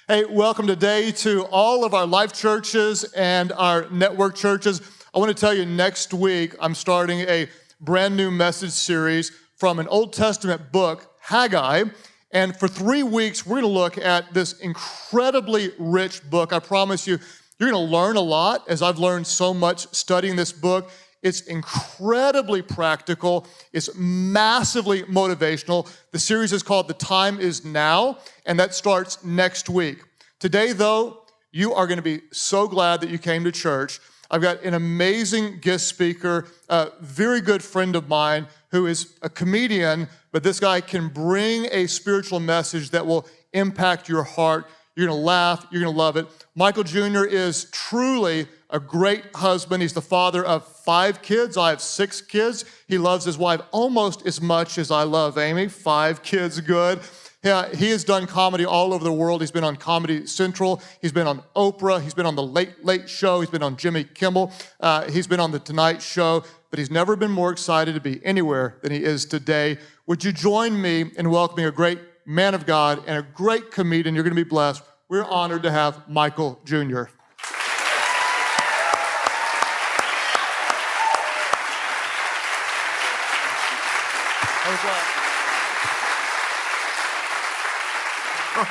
Hey, welcome today to all of our life churches and our network churches. I want to tell you next week I'm starting a brand new message series from an Old Testament book, Haggai. And for 3 weeks, we're going to look at this incredibly rich book. I promise you, you're going to learn a lot, as I've learned so much studying this book. It's incredibly practical. It's massively motivational. The series is called The Time Is Now, and that starts next week. Today, though, you are going to be so glad that you came to church. I've got an amazing guest speaker, a very good friend of mine who is a comedian, but this guy can bring a spiritual message that will impact your heart. You're going to laugh. You're going to love it. Michael Jr. is truly a great husband. He's the father of 5 kids. I have 6 kids. He loves his wife almost as much as I love Amy. 5 kids, good. Yeah, he has done comedy all over the world. He's been on Comedy Central. He's been on Oprah. He's been on The Late Late Show. He's been on Jimmy Kimmel. He's been on The Tonight Show. But he's never been more excited to be anywhere than he is today. Would you join me in welcoming a great man of God and a great comedian? You're going to be blessed. We're honored to have Michael Jr.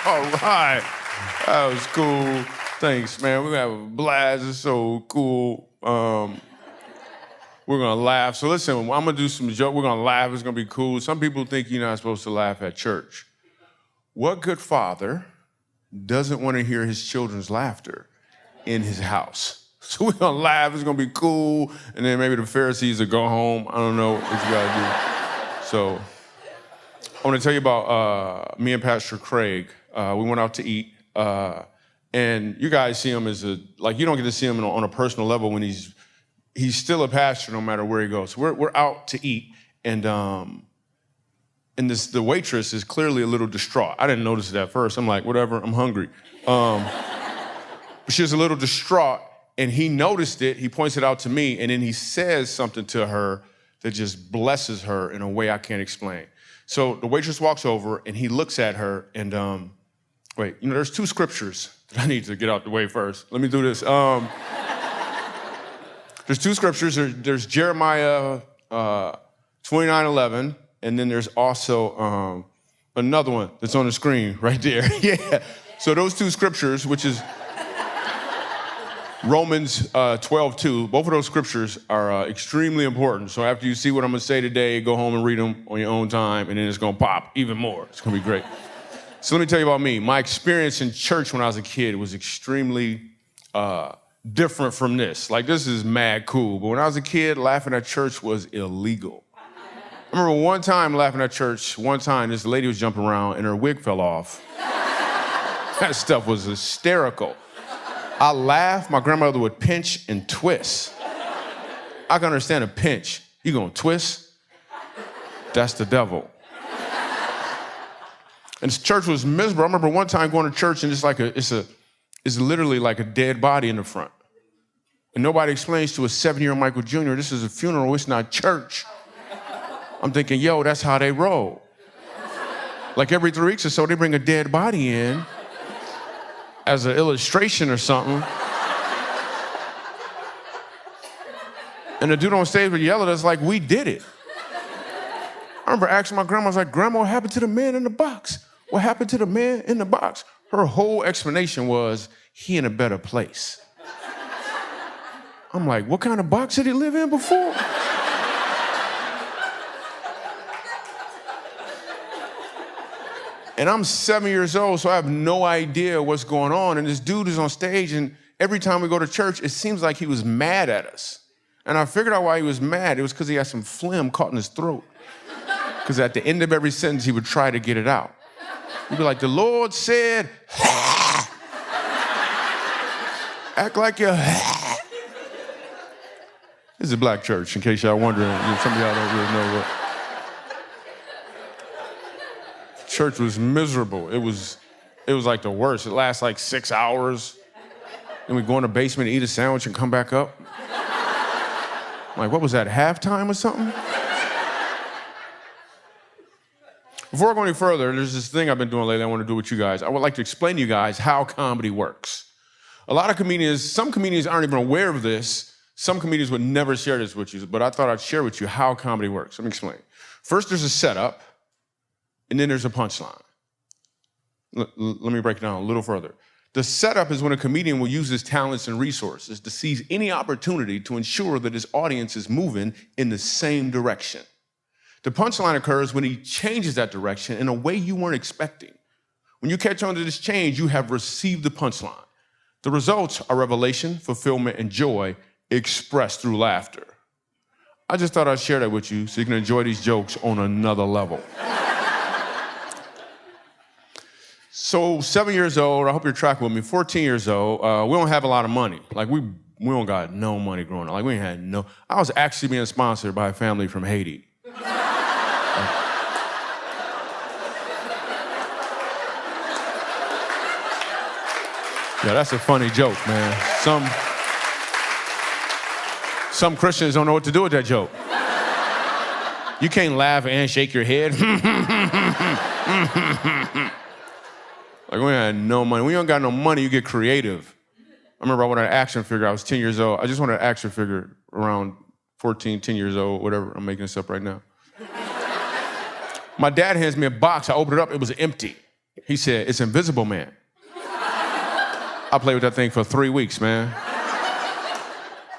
All right. That was cool. Thanks, man. We're going to have a blast. It's so cool. We're going to laugh. So listen, I'm going to do some joke. We're going to laugh. It's going to be cool. Some people think you're not supposed to laugh at church. What good father doesn't want to hear his children's laughter in his house? So we're going to laugh. It's going to be cool. And then maybe the Pharisees will go home. I don't know what you got to do. So I want to tell you about me and Pastor Craig. We went out to eat, and you guys see him as you don't get to see him on a personal level when he's still a pastor no matter where he goes. So we're out to eat, and the waitress is clearly a little distraught. I didn't notice it at first. I'm like, whatever, I'm hungry. But she was a little distraught, and he noticed it. He points it out to me, and then he says something to her that just blesses her in a way I can't explain. So the waitress walks over, and he looks at her, and there's 2 scriptures that I need to get out the way first. Let me do this. There's 2 scriptures. There's Jeremiah 29:11, and then there's also another one that's on the screen right there. Yeah. So those 2 scriptures, which is Romans 12:2, both of those scriptures are extremely important. So after you see what I'm going to say today, go home and read them on your own time, and then it's going to pop even more. It's going to be great. So let me tell you about me. My experience in church when I was a kid was extremely different from this. Like, this is mad cool. But when I was a kid, laughing at church was illegal. I remember one time laughing at church, this lady was jumping around, and her wig fell off. That stuff was hysterical. I laughed, my grandmother would pinch and twist. I can understand a pinch. You gonna twist? That's the devil. And this church was miserable. I remember one time going to church and it's literally like a dead body in the front. And nobody explains to a 7-year-old Michael Jr., this is a funeral, it's not church. I'm thinking, yo, that's how they roll. Like every 3 weeks or so, they bring a dead body in as an illustration or something. And the dude on stage would yell at us like we did it. I remember asking my grandma, I was like, Grandma, what happened to the man in the box? What happened to the man in the box? Her whole explanation was, he in a better place. I'm like, what kind of box did he live in before? And I'm 7 years old, so I have no idea what's going on. And this dude is on stage, and every time we go to church, it seems like he was mad at us. And I figured out why he was mad. It was because he had some phlegm caught in his throat. Because at the end of every sentence, he would try to get it out. He'd be like, the Lord said, act like you're This is a black church, in case y'all wondering. Some of y'all don't really know what. Church was miserable. It was like the worst. It lasts like 6 hours. Then we go in the basement and eat a sandwich and come back up. I'm like, what was that, halftime or something? Before I go any further, there's this thing I've been doing lately I want to do with you guys. I would like to explain to you guys how comedy works. A lot of comedians, some comedians aren't even aware of this. Some comedians would never share this with you, but I thought I'd share with you how comedy works. Let me explain. First, there's a setup, and then there's a punchline. Let me break it down a little further. The setup is when a comedian will use his talents and resources to seize any opportunity to ensure that his audience is moving in the same direction. The punchline occurs when he changes that direction in a way you weren't expecting. When you catch on to this change, you have received the punchline. The results are revelation, fulfillment, and joy expressed through laughter. I just thought I'd share that with you so you can enjoy these jokes on another level. So 7 years old, I hope you're tracking with me, 14 years old, we don't have a lot of money. Like we don't got no money growing up. Like we ain't had no, I was actually being sponsored by a family from Haiti. Yeah, that's a funny joke, man. Some Christians don't know what to do with that joke. You can't laugh and shake your head. Like, we had no money. When you don't got no money, you get creative. I remember I wanted an action figure. I was 10 years old. I just wanted an action figure around 14, 10 years old, whatever. I'm making this up right now. My dad hands me a box. I opened it up. It was empty. He said, "It's Invisible Man." I played with that thing for 3 weeks, man.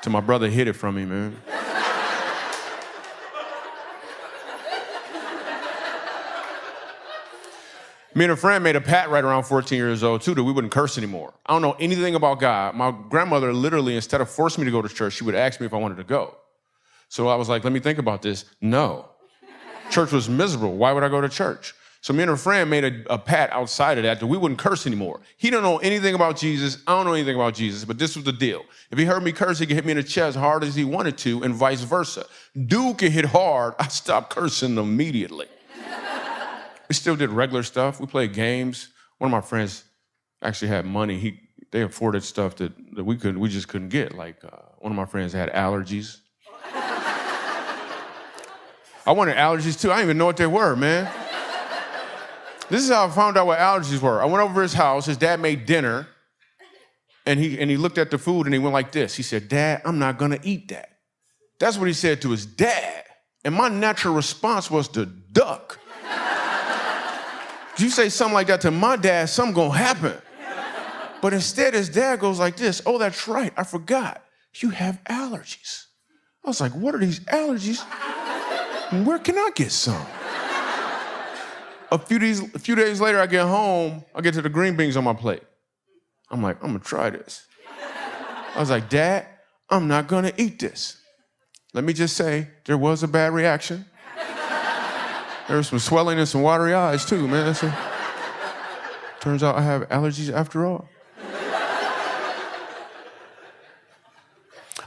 Till my brother hid it from me, man. Me and a friend made a pact right around 14 years old, too, that we wouldn't curse anymore. I don't know anything about God. My grandmother literally, instead of forcing me to go to church, she would ask me if I wanted to go. So I was like, let me think about this. No. Church was miserable. Why would I go to church? So me and a friend made a pact outside of that we wouldn't curse anymore. He don't know anything about Jesus. I don't know anything about Jesus, but this was the deal. If he heard me curse, he could hit me in the chest hard as he wanted to, and vice versa. Dude could hit hard. I stopped cursing immediately. We still did regular stuff. We played games. One of my friends actually had money. They afforded stuff that we just couldn't get. Like one of my friends had allergies. I wanted allergies too. I didn't even know what they were, man. This is how I found out what allergies were. I went over to his house. His dad made dinner, and he looked at the food and he went like this. He said, "Dad, I'm not gonna eat that." That's what he said to his dad. And my natural response was to duck. If you say something like that to my dad, something gonna happen. But instead, his dad goes like this. "Oh, that's right, I forgot. You have allergies." I was like, what are these allergies? And where can I get some? A few days later, I get home, I get to the green beans on my plate. I'm like, I'm gonna try this. I was like, "Dad, I'm not gonna eat this." Let me just say, there was a bad reaction. There was some swelling and some watery eyes too, man. So, turns out I have allergies after all.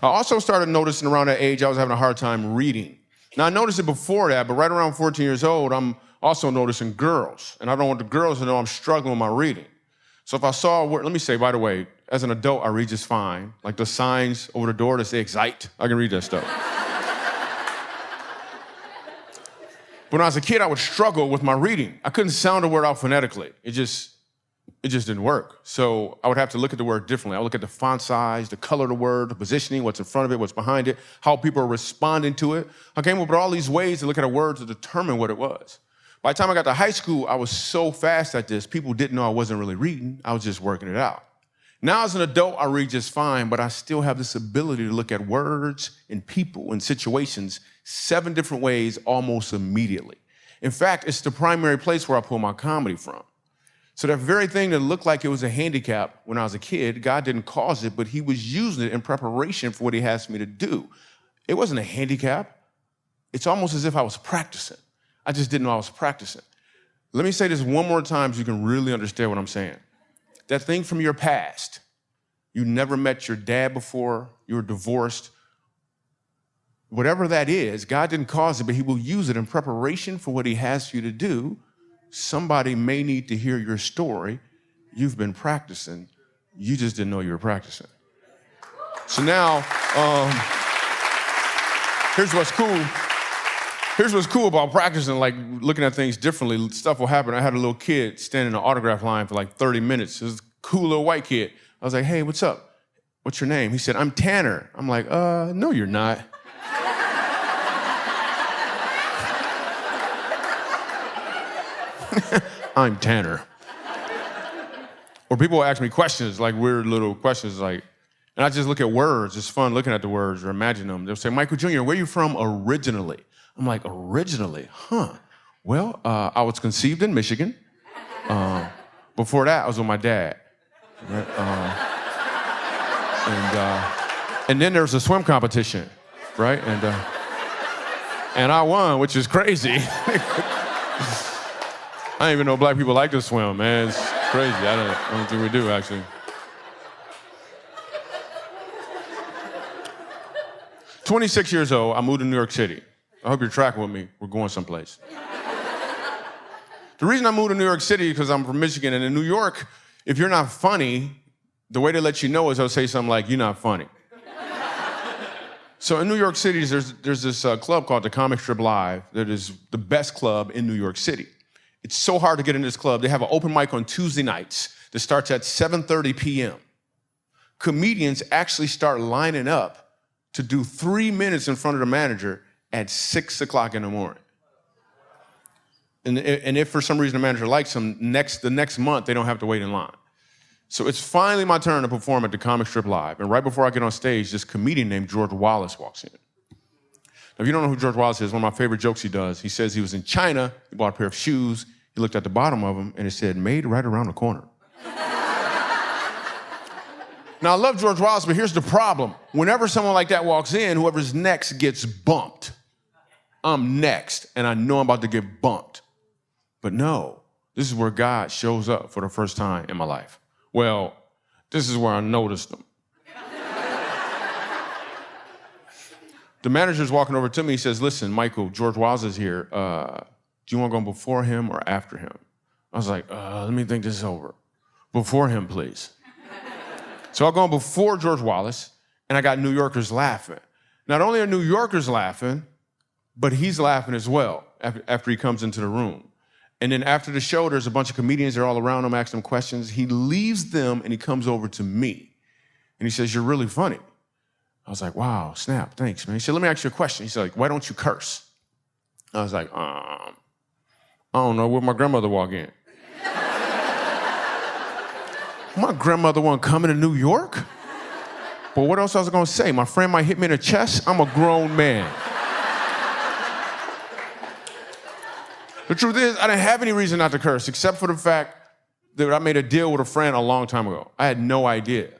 I also started noticing around that age I was having a hard time reading. Now, I noticed it before that, but right around 14 years old, I'm also noticing girls. And I don't want the girls to know I'm struggling with my reading. So if I saw a word, let me say, by the way, as an adult, I read just fine. Like the signs over the door that say "Excite," I can read that stuff. But when I was a kid, I would struggle with my reading. I couldn't sound a word out phonetically. It just didn't work. So I would have to look at the word differently. I would look at the font size, the color of the word, the positioning, what's in front of it, what's behind it, how people are responding to it. I came up with all these ways to look at a word to determine what it was. By the time I got to high school, I was so fast at this, people didn't know I wasn't really reading. I was just working it out. Now as an adult, I read just fine, but I still have this ability to look at words and people and situations 7 different ways almost immediately. In fact, it's the primary place where I pull my comedy from. So that very thing that looked like it was a handicap when I was a kid, God didn't cause it, but he was using it in preparation for what he has me to do. It wasn't a handicap. It's almost as if I was practicing. I just didn't know I was practicing. Let me say this one more time so you can really understand what I'm saying. That thing from your past, you never met your dad before, you were divorced. Whatever that is, God didn't cause it, but he will use it in preparation for what he has for you to do. Somebody may need to hear your story. You've been practicing. You just didn't know you were practicing. So now, here's what's cool. Here's what's cool about practicing, like looking at things differently. Stuff will happen. I had a little kid stand in an autograph line for like 30 minutes. It was a cool little white kid. I was like, hey, what's up? What's your name? He said, I'm Tanner. I'm like, no, you're not. I'm Tanner. Or people will ask me questions, like weird little questions, like, and I just look at words. It's fun looking at the words or imagine them. They'll say, Michael Jr., where are you from originally? I'm like, originally? Huh. Well, I was conceived in Michigan. Before that, I was with my dad. Right? And then there was a swim competition, right? And I won, which is crazy. I didn't even know black people like to swim, man. It's crazy. I don't think we do, actually. 26 years old, I moved to New York City. I hope you're tracking with me. We're going someplace. The reason I moved to New York City is because I'm from Michigan, and in New York, if you're not funny, the way they let you know is they'll say something like, you're not funny. So in New York City, there's this club called the Comic Strip Live that is the best club in New York City. It's so hard to get in this club. They have an open mic on Tuesday nights that starts at 7:30 p.m. Comedians actually start lining up to do 3 minutes in front of the manager at 6 o'clock in the morning. And if for some reason the manager likes them, the next month they don't have to wait in line. So it's finally my turn to perform at the Comic Strip Live. And right before I get on stage, this comedian named George Wallace walks in. Now, if you don't know who George Wallace is, one of my favorite jokes he does, he says he was in China, he bought a pair of shoes, he looked at the bottom of them, and it said, made right around the corner. Now, I love George Wallace, but here's the problem. Whenever someone like that walks in, whoever's next gets bumped. I'm next, and I know I'm about to get bumped. But no, this is where God shows up for the first time in my life. Well, this is where I noticed him. The manager's walking over to me. He says, listen, Michael, George Wallace is here. Do you want to go before him or after him? I was like, let me think this over. Before him, please. So I go before George Wallace, and I got New Yorkers laughing. Not only are New Yorkers laughing, but he's laughing as well after he comes into the room. And then after the show, there's a bunch of comedians that are all around him asking him questions. He leaves them, and he comes over to me. And he says, you're really funny. I was like, wow, snap, thanks, man. He said, let me ask you a question. He said, like, why don't you curse? I was like, I don't know, where'd my grandmother walk in? My grandmother wasn't coming to New York? But what else I was gonna say? My friend might hit me in the chest? I'm a grown man. The truth is, I didn't have any reason not to curse, except for the fact that I made a deal with a friend a long time ago. I had no idea.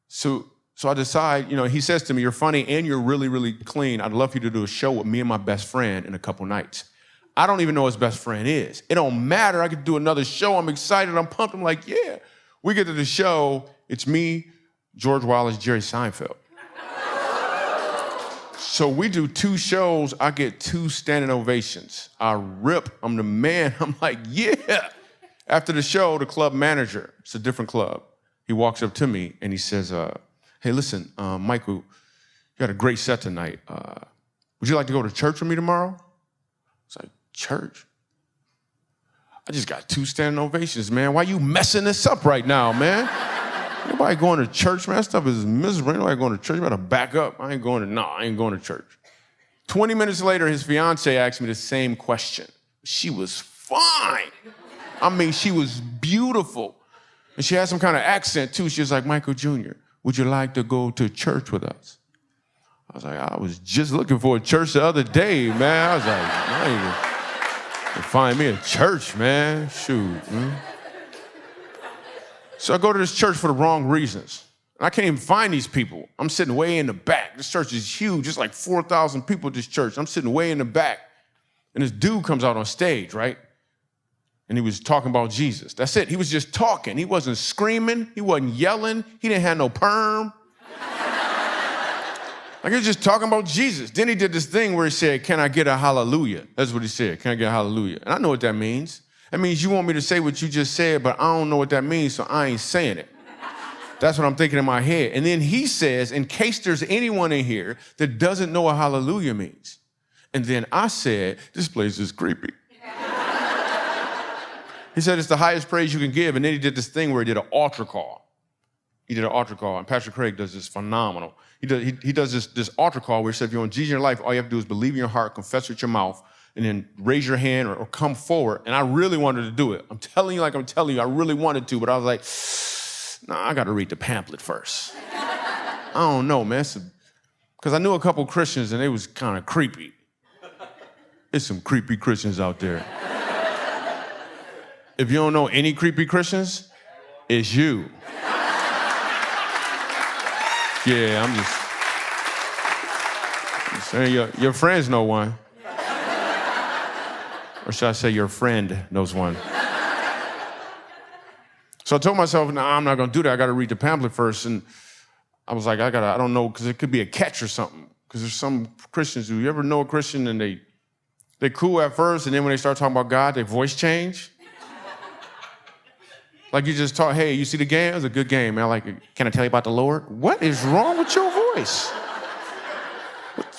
So I decide, he says to me, you're funny and you're really, really clean. I'd love for you to do a show with me and my best friend in a couple nights. I don't even know who his best friend is. It don't matter. I could do another show. I'm excited. I'm pumped. I'm like, yeah. We get to the show. It's me, George Wallace, Jerry Seinfeld. So we do 2 shows. I get 2 standing ovations. I rip. I'm the man. I'm like, yeah. After the show, the club manager, it's a different club, he walks up to me and he says, hey, listen, Michael, you had a great set tonight. Would you like to go to church with me tomorrow? I was like, church? I just got 2 standing ovations, man. Why you messing this up right now, man? Nobody going to church, man. That stuff is miserable. Ain't nobody going to church. You better back up. I ain't going to church. 20 minutes later, his fiance asked me the same question. She was fine. I mean, she was beautiful. And she had some kind of accent, too. She was like, Michael Jr., would you like to go to church with us? I was like, I was just looking for a church the other day, man. I was like, man, you find me a church, man. Shoot, man. So I go to this church for the wrong reasons. I can't even find these people. I'm sitting way in the back. This church is huge. There's like 4,000 people at this church. I'm sitting way in the back. And this dude comes out on stage, right? And he was talking about Jesus. That's it. He was just talking. He wasn't screaming. He wasn't yelling. He didn't have no perm. Like, he was just talking about Jesus. Then he did this thing where he said, can I get a hallelujah? That's what he said. Can I get a hallelujah? And I know what that means. That means you want me to say what you just said, but I don't know what that means, so I ain't saying it. That's what I'm thinking in my head. And then he says, in case there's anyone in here that doesn't know what hallelujah means. And then I said, this place is creepy. He said, it's the highest praise you can give. And then he did this thing where he did an altar call. He did an altar call, and Pastor Craig does this phenomenal. He does this altar call where he said, if you want Jesus in your life, all you have to do is believe in your heart, confess with your mouth, and then raise your hand or come forward. And I really wanted to do it. I'm telling you, I really wanted to, but I was like, nah, I got to read the pamphlet first. I don't know, man. Because I knew a couple Christians, and they was kind of creepy. There's some creepy Christians out there. If you don't know any creepy Christians, it's you. Yeah, I'm just saying your friends know one. Or should I say your friend knows one. So I told myself, no, I'm not gonna do that. I gotta read the pamphlet first. And I was like, I don't know, because it could be a catch or something. Because there's some Christians who, you ever know a Christian and they're cool at first, and then when they start talking about God, their voice change? Like you just talk, hey, you see the game? It was a good game, man. Like, can I tell you about the Lord? What is wrong with your voice?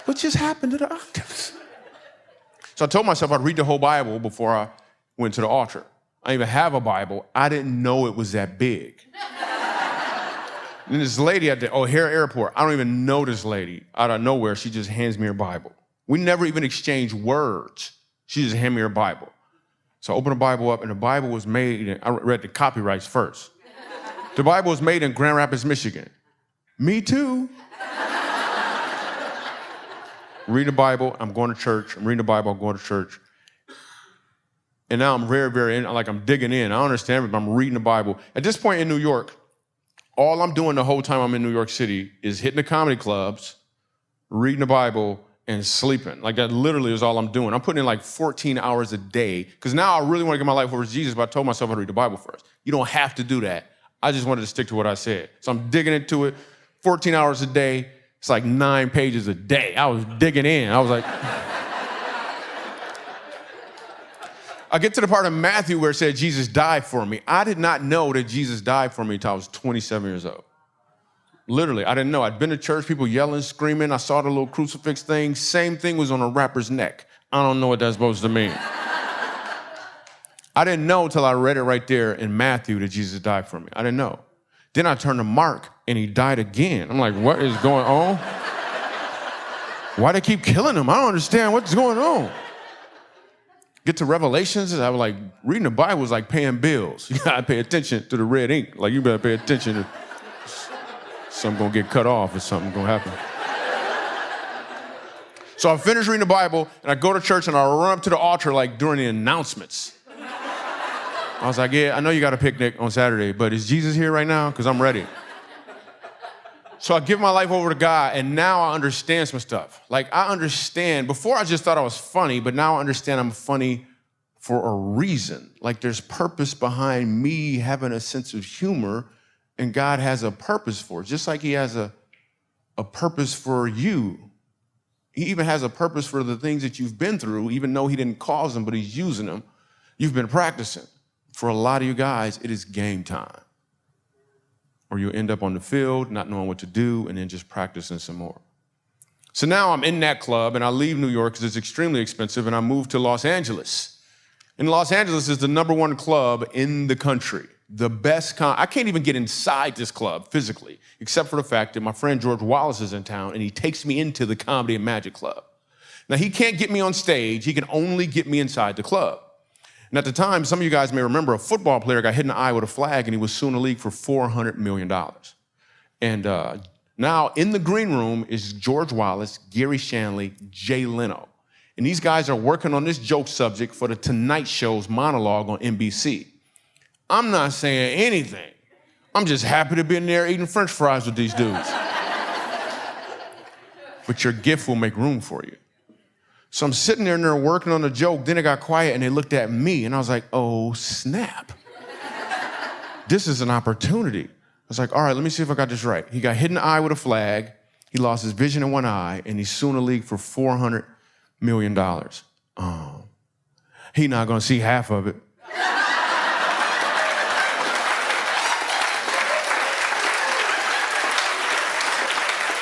What just happened to the octaves? So I told myself I'd read the whole Bible before I went to the altar. I didn't even have a Bible. I didn't know it was that big. And this lady at the O'Hare Airport, I don't even know this lady. Out of nowhere, she just hands me her Bible. We never even exchanged words. She just handed me her Bible. So I opened the Bible up, and the Bible was made, I read the copyrights first. The Bible was made in Grand Rapids, Michigan. Me too. Read the Bible, I'm going to church. I'm reading the Bible, I'm going to church. And now I'm very, I'm digging in. I don't understand, but I'm reading the Bible. At this point in New York, all I'm doing the whole time I'm in New York City is hitting the comedy clubs, reading the Bible, and sleeping. Like that literally is all I'm doing. I'm putting in like 14 hours a day, because now I really want to give my life over to Jesus, but I told myself I'd read the Bible first. You don't have to do that. I just wanted to stick to what I said. So I'm digging into it, 14 hours a day. It's like 9 pages a day. I was digging in. I was like, I get to the part of Matthew where it said Jesus died for me. I did not know that Jesus died for me until I was 27 years old. Literally, I didn't know. I'd been to church, people yelling, screaming. I saw the little crucifix thing. Same thing was on a rapper's neck. I don't know what that's supposed to mean. I didn't know until I read it right there in Matthew that Jesus died for me. I didn't know. Then I turned to Mark, and he died again. I'm like, what is going on? Why they keep killing him? I don't understand what's going on. Get to Revelations, and I was like, reading the Bible was like paying bills. You gotta pay attention to the red ink. Like, you better pay attention to something gonna get cut off or something gonna happen. So I finished reading the Bible, and I go to church, and I run up to the altar like during the announcements. I was like, yeah, I know you got a picnic on Saturday, but is Jesus here right now? Because I'm ready. So I give my life over to God, and now I understand some stuff. Like, I understand. Before I just thought I was funny, but now I understand I'm funny for a reason. Like, there's purpose behind me having a sense of humor, and God has a purpose for it. Just like he has a purpose for you. He even has a purpose for the things that you've been through, even though he didn't cause them, but he's using them. You've been practicing. For a lot of you guys, it is game time. Or you end up on the field not knowing what to do and then just practicing some more. So now I'm in that club, and I leave New York because it's extremely expensive, and I move to Los Angeles. And Los Angeles is the #1 club in the country. The best I can't even get inside this club physically, except for the fact that my friend George Wallace is in town, and he takes me into the Comedy and Magic Club. Now, he can't get me on stage. He can only get me inside the club. And at the time, some of you guys may remember, a football player got hit in the eye with a flag, and he was suing the league for $400 million. And now in the green room is George Wallace, Gary Shanley, Jay Leno. And these guys are working on this joke subject for the Tonight Show's monologue on NBC. I'm not saying anything. I'm just happy to be in there eating French fries with these dudes. But your gift will make room for you. So I'm sitting there and they're working on the joke. Then it got quiet and they looked at me and I was like, oh, snap. This is an opportunity. I was like, all right, let me see if I got this right. He got hit in the eye with a flag. He lost his vision in one eye and he's suing the league for $400 million. He's not gonna see half of it.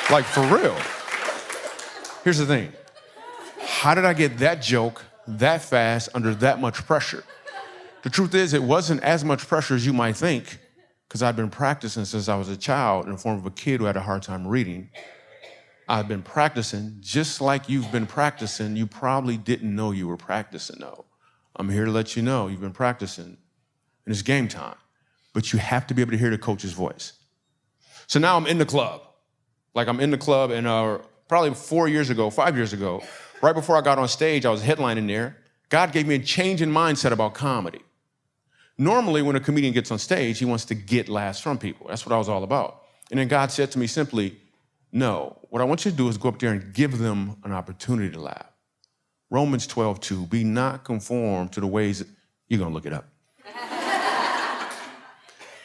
Like, for real. Here's the thing. how did I get that joke that fast under that much pressure? The truth is, it wasn't as much pressure as you might think, because I'd been practicing since I was a child in the form of a kid who had a hard time reading. I've been practicing just like you've been practicing. You probably didn't know you were practicing, though. I'm here to let you know you've been practicing, and it's game time. But you have to be able to hear the coach's voice. So now I'm in the club. Like I'm in the club, and probably 5 years ago, right before I got on stage, I was headlining there. God gave me a change in mindset about comedy. Normally, when a comedian gets on stage, he wants to get laughs from people. That's what I was all about. And then God said to me simply, no, what I want you to do is go up there and give them an opportunity to laugh. Romans 12:2, be not conformed to the ways that, you're gonna look it up.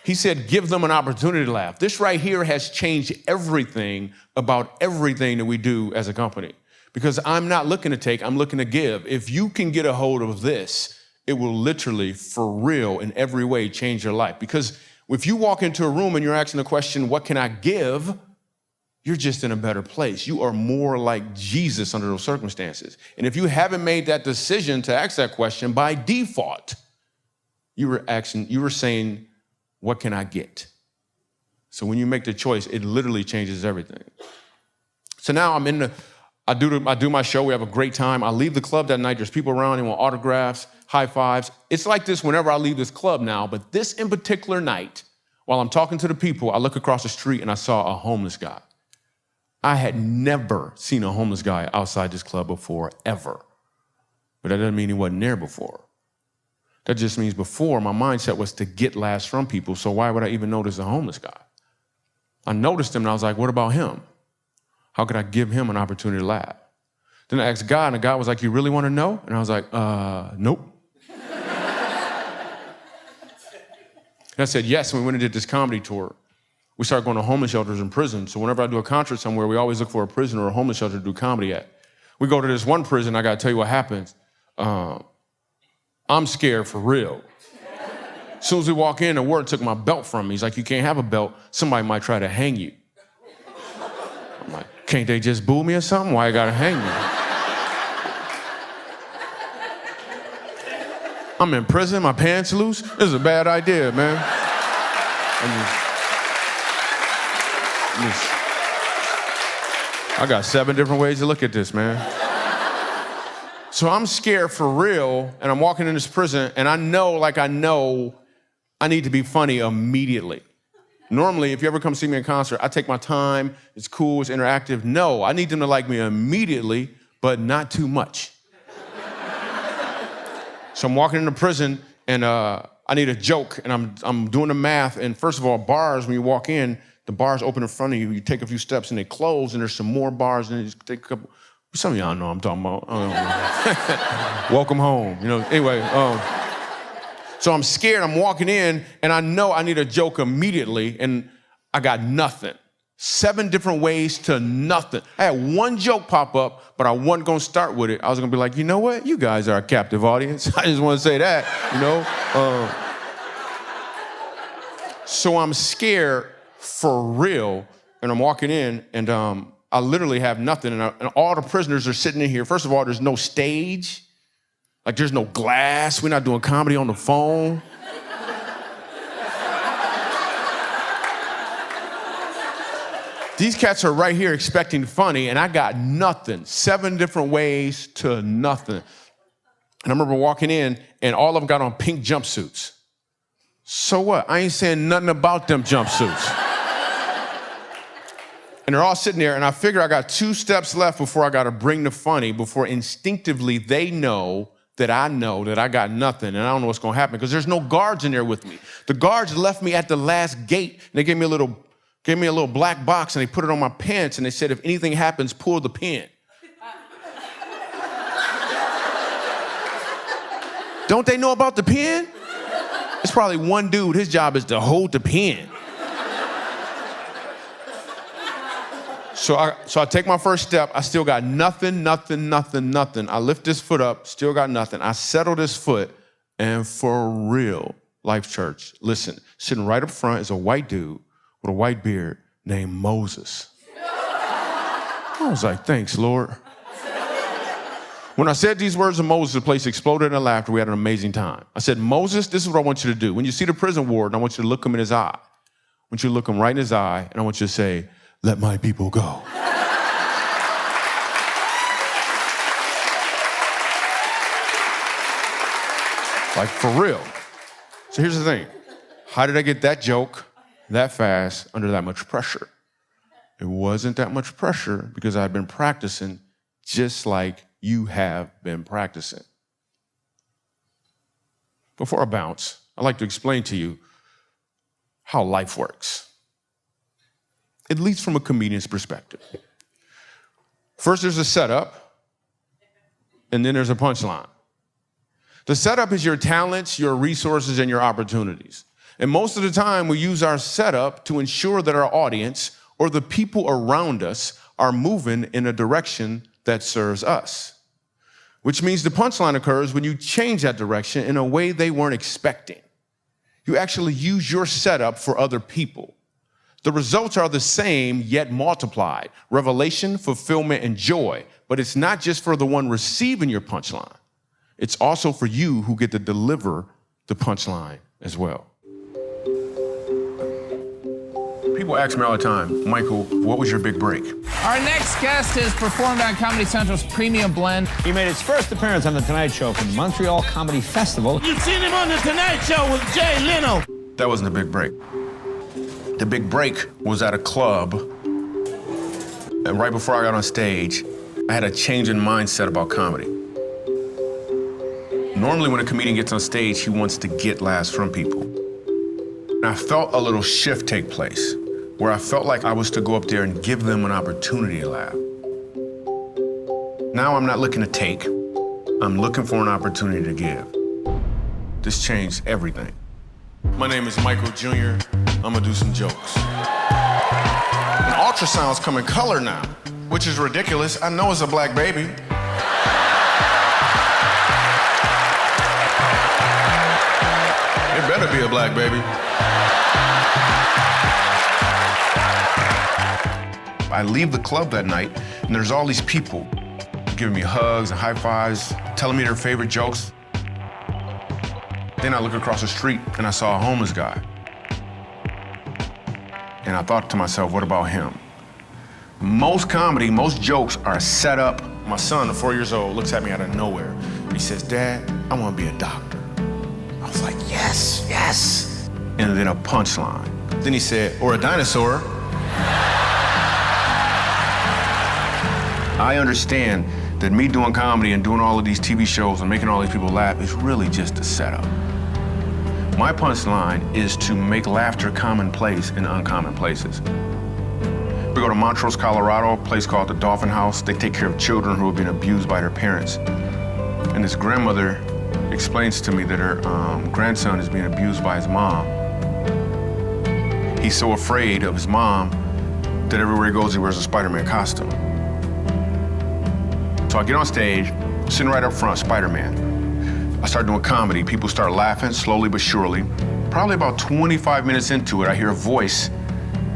He said, give them an opportunity to laugh. This right here has changed everything about everything that we do as a company. Because I'm not looking to take, I'm looking to give. If you can get a hold of this, it will literally, for real, in every way, change your life. Because if you walk into a room and you're asking the question, what can I give? You're just in a better place. You are more like Jesus under those circumstances. And if you haven't made that decision to ask that question, by default, you were saying, what can I get? So when you make the choice, it literally changes everything. So now I do my show. We have a great time. I leave the club that night. There's people around. They want autographs, high fives. It's like this whenever I leave this club now. But this in particular night, while I'm talking to the people, I look across the street and I saw a homeless guy. I had never seen a homeless guy outside this club before, ever. But that doesn't mean he wasn't there before. That just means before, my mindset was to get laughs from people, so why would I even notice a homeless guy? I noticed him, and I was like, what about him? How could I give him an opportunity to laugh? Then I asked God, and God was like, you really want to know? And I was like, nope. And I said, yes, and we went and did this comedy tour. We started going to homeless shelters and prisons, so whenever I do a concert somewhere, we always look for a prison or a homeless shelter to do comedy at. We go to this one prison, I got to tell you what happens. I'm scared for real. As soon as we walk in, the warden took my belt from me. He's like, you can't have a belt. Somebody might try to hang you. I'm like, can't they just boo me or something? Why I gotta hang me? I'm in prison, my pants loose. This is a bad idea, man. I got 7 different ways to look at this, man. So I'm scared for real, and I'm walking in this prison, and I know I need to be funny immediately. Normally, if you ever come see me in concert, I take my time, it's cool, it's interactive. No, I need them to like me immediately, but not too much. So I'm walking into prison, and I need a joke, and I'm doing the math, and first of all, bars, when you walk in, the bars open in front of you, you take a few steps, and they close, and there's some more bars, and you just take a couple. Some of y'all know what I'm talking about. Welcome home. Anyway, so I'm scared. I'm walking in, and I know I need a joke immediately, and I got nothing. 7 different ways to nothing. I had one joke pop up, but I wasn't going to start with it. I was going to be like, you know what? You guys are a captive audience. I just want to say that, So I'm scared for real, and I'm walking in, and I literally have nothing, and all the prisoners are sitting in here. First of all, there's no stage. Like, there's no glass. We're not doing comedy on the phone. These cats are right here expecting funny, and I got nothing. 7 different ways to nothing. And I remember walking in, and all of them got on pink jumpsuits. So what? I ain't saying nothing about them jumpsuits. And they're all sitting there, and I figure I got 2 steps left before I got to bring the funny, before instinctively they know that I got nothing, and I don't know what's going to happen, because there's no guards in there with me. The guards left me at the last gate, and they gave me a little black box, and they put it on my pants, and they said, if anything happens, pull the pin. Don't they know about the pin? It's probably one dude, his job is to hold the pin. So I take my first step. I still got nothing. I lift this foot up, still got nothing. I settle this foot, and for real, Life Church, listen, sitting right up front is a white dude with a white beard named Moses. I was like, thanks, Lord. When I said these words of Moses, the place exploded in laughter. We had an amazing time. I said, Moses, this is what I want you to do. When you see the prison warden, I want you to look him in his eye. I want you to look him right in his eye, and I want you to say, let my people go. Like, for real. So here's the thing. How did I get that joke that fast under that much pressure? It wasn't that much pressure because I had been practicing just like you have been practicing. Before I bounce, I'd like to explain to you how life works, at least from a comedian's perspective. First, there's a setup, and then there's a punchline. The setup is your talents, your resources, and your opportunities. And most of the time, we use our setup to ensure that our audience or the people around us are moving in a direction that serves us. Which means the punchline occurs when you change that direction in a way they weren't expecting. You actually use your setup for other people. The results are the same, yet multiplied. Revelation, fulfillment, and joy. But it's not just for the one receiving your punchline. It's also for you who get to deliver the punchline as well. People ask me all the time, Michael, what was your big break? Our next guest has performed on Comedy Central's Premium Blend. He made his first appearance on The Tonight Show from the Montreal Comedy Festival. You've seen him on The Tonight Show with Jay Leno. That wasn't the big break. The big break was at a club, and right before I got on stage, I had a change in mindset about comedy. Normally when a comedian gets on stage, he wants to get laughs from people. And I felt a little shift take place, where I felt like I was to go up there and give them an opportunity to laugh. Now I'm not looking to take, I'm looking for an opportunity to give. This changed everything. My name is Michael Jr., I'm gonna do some jokes. And ultrasounds come in color now, which is ridiculous. I know it's a black baby. It better be a black baby. I leave the club that night, and there's all these people giving me hugs and high fives, telling me their favorite jokes. Then I look across the street, and I saw a homeless guy. And I thought to myself, what about him? Most comedy, most jokes are set up. My son, 4 years old, looks at me out of nowhere. He says, Dad, I want to be a doctor. I was like, yes, yes. And then a punchline. Then he said, or a dinosaur. I understand that me doing comedy and doing all of these TV shows and making all these people laugh is really just a setup. My punchline is to make laughter commonplace in uncommon places. We go to Montrose, Colorado, a place called the Dolphin House. They take care of children who have been abused by their parents. And this grandmother explains to me that her grandson is being abused by his mom. He's so afraid of his mom that everywhere he goes, he wears a Spider-Man costume. So I get on stage, sitting right up front, Spider-Man. I start doing comedy. People start laughing, slowly but surely. Probably about 25 minutes into it, I hear a voice,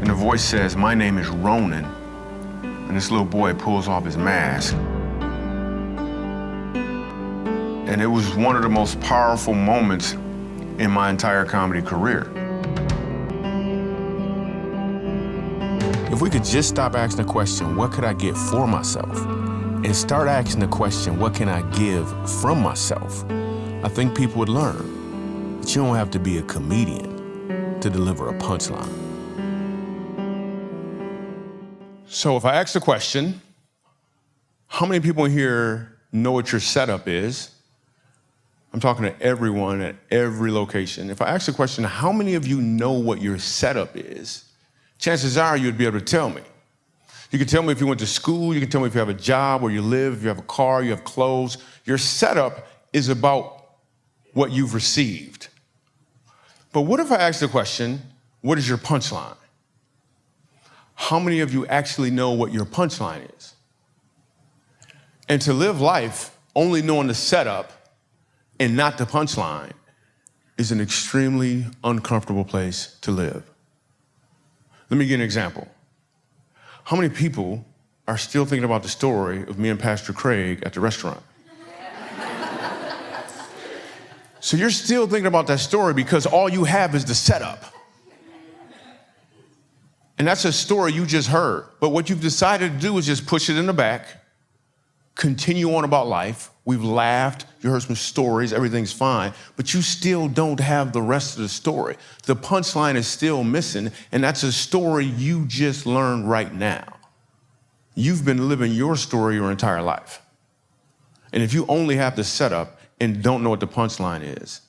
and the voice says, my name is Ronan. And this little boy pulls off his mask. And it was one of the most powerful moments in my entire comedy career. If we could just stop asking the question, what could I get for myself? And start asking the question, what can I give from myself? I think people would learn that you don't have to be a comedian to deliver a punchline. So if I ask the question, how many people in here know what your setup is? I'm talking to everyone at every location. If I ask the question, how many of you know what your setup is? Chances are you'd be able to tell me. You can tell me if you went to school, you can tell me if you have a job, where you live, if you have a car, you have clothes. Your setup is about what you've received. But what if I ask the question, what is your punchline? How many of you actually know what your punchline is? And to live life only knowing the setup and not the punchline is an extremely uncomfortable place to live. Let me give you an example. How many people are still thinking about the story of me and Pastor Craig at the restaurant? So you're still thinking about that story because all you have is the setup. And that's a story you just heard. But what you've decided to do is just push it in the back, continue on about life. We've laughed, you heard some stories, everything's fine, but you still don't have the rest of the story. The punchline is still missing, and that's a story you just learned right now. You've been living your story your entire life. And if you only have the setup and don't know what the punchline is,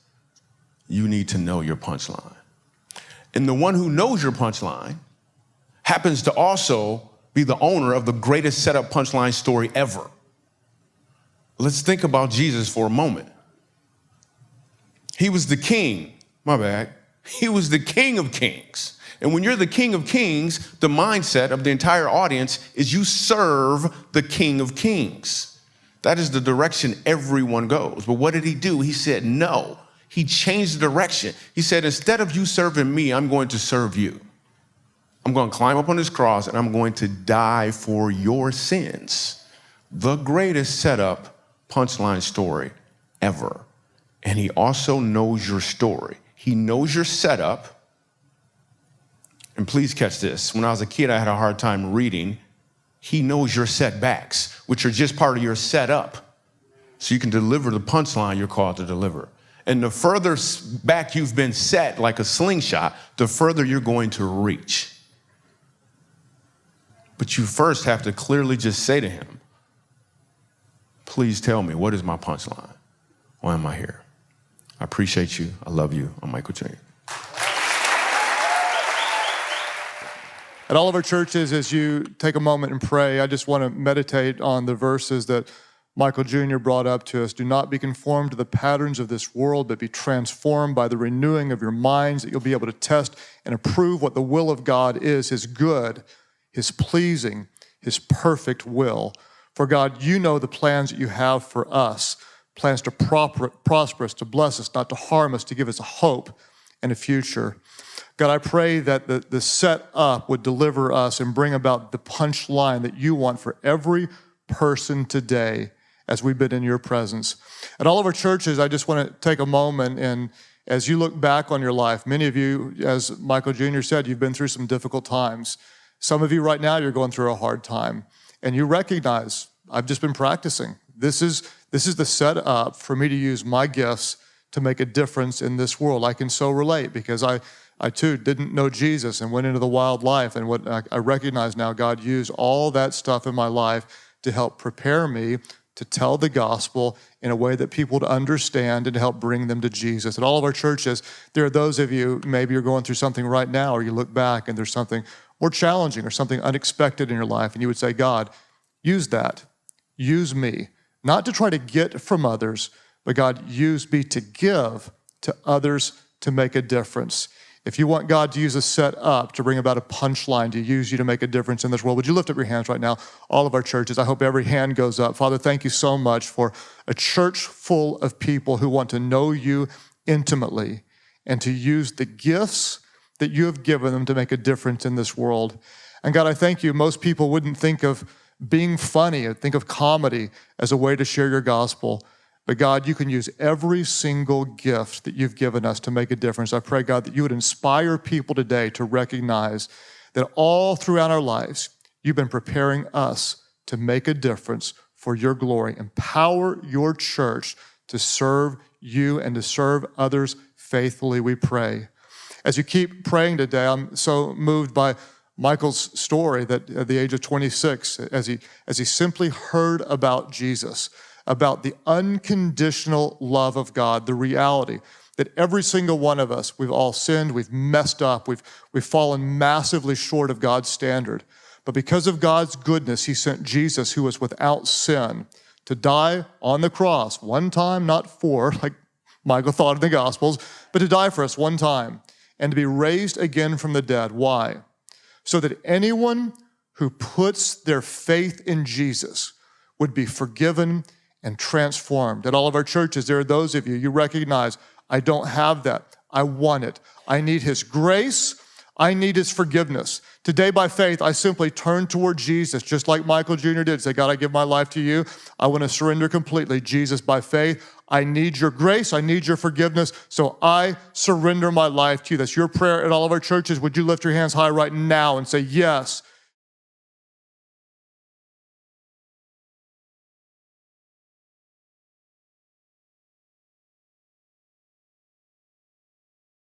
you need to know your punchline. And the one who knows your punchline happens to also be the owner of the greatest setup punchline story ever. Let's think about Jesus for a moment. He was the king, my bad. He was the king of kings. And when you're the king of kings, the mindset of the entire audience is you serve the king of kings. That is the direction everyone goes. But what did he do? He said no. He changed the direction. He said, instead of you serving me, I'm going to serve you. I'm going to climb up on this cross and I'm going to die for your sins. The greatest setup punchline story ever. And he also knows your story. He knows your setup. And please catch this. When I was a kid, I had a hard time reading. He knows your setbacks, which are just part of your setup. So you can deliver the punchline you're called to deliver. And the further back you've been set like a slingshot, the further you're going to reach. But you first have to clearly just say to him, please tell me, what is my punchline? Why am I here? I appreciate you. I love you. I'm Michael Jr. At all of our churches, as you take a moment and pray, I just want to meditate on the verses that Michael Jr. brought up to us. Do not be conformed to the patterns of this world, but be transformed by the renewing of your minds, that you'll be able to test and approve what the will of God is, his good, his pleasing, his perfect will. For God, you know the plans that you have for us, plans to prosper us, to bless us, not to harm us, to give us a hope and a future. God, I pray that the setup would deliver us and bring about the punchline that you want for every person today as we've been in your presence. At all of our churches, I just want to take a moment, and as you look back on your life, many of you, as Michael Jr. said, you've been through some difficult times. Some of you right now, you're going through a hard time, and you recognize, I've just been practicing. This is the setup for me to use my gifts to make a difference in this world. I can so relate because I too didn't know Jesus and went into the wild life, and what I recognize now, God used all that stuff in my life to help prepare me to tell the gospel in a way that people would understand and to help bring them to Jesus. At all of our churches, there are those of you, maybe you're going through something right now, or you look back and there's something more challenging or something unexpected in your life, and you would say, God, use that. Use me. Not to try to get from others, but God, use me to give to others to make a difference. If you want God to use a setup to bring about a punchline, to use you to make a difference in this world, would you lift up your hands right now? All of our churches, I hope every hand goes up. Father, thank you so much for a church full of people who want to know you intimately and to use the gifts that you have given them to make a difference in this world. And God, I thank you. Most people wouldn't think of being funny or think of comedy as a way to share your gospel. But God, you can use every single gift that you've given us to make a difference. I pray, God, that you would inspire people today to recognize that all throughout our lives, you've been preparing us to make a difference for your glory. Empower your church to serve you and to serve others faithfully, we pray. As you keep praying today, I'm so moved by Michael's story that at the age of 26, as he simply heard about Jesus, about the unconditional love of God, the reality that every single one of us, we've all sinned, we've messed up, we've fallen massively short of God's standard. But because of God's goodness, he sent Jesus, who was without sin, to die on the cross one time, not four, like Michael thought in the Gospels, but to die for us one time and to be raised again from the dead. Why? So that anyone who puts their faith in Jesus would be forgiven and transformed. At all of our churches, there are those of you recognize, I don't have that. I want it. I need his grace. I need his forgiveness. Today, by faith, I simply turn toward Jesus, just like Michael Jr. did. Say, God, I give my life to you. I want to surrender completely. Jesus, by faith, I need your grace. I need your forgiveness. So I surrender my life to you. That's your prayer at all of our churches. Would you lift your hands high right now and say, yes,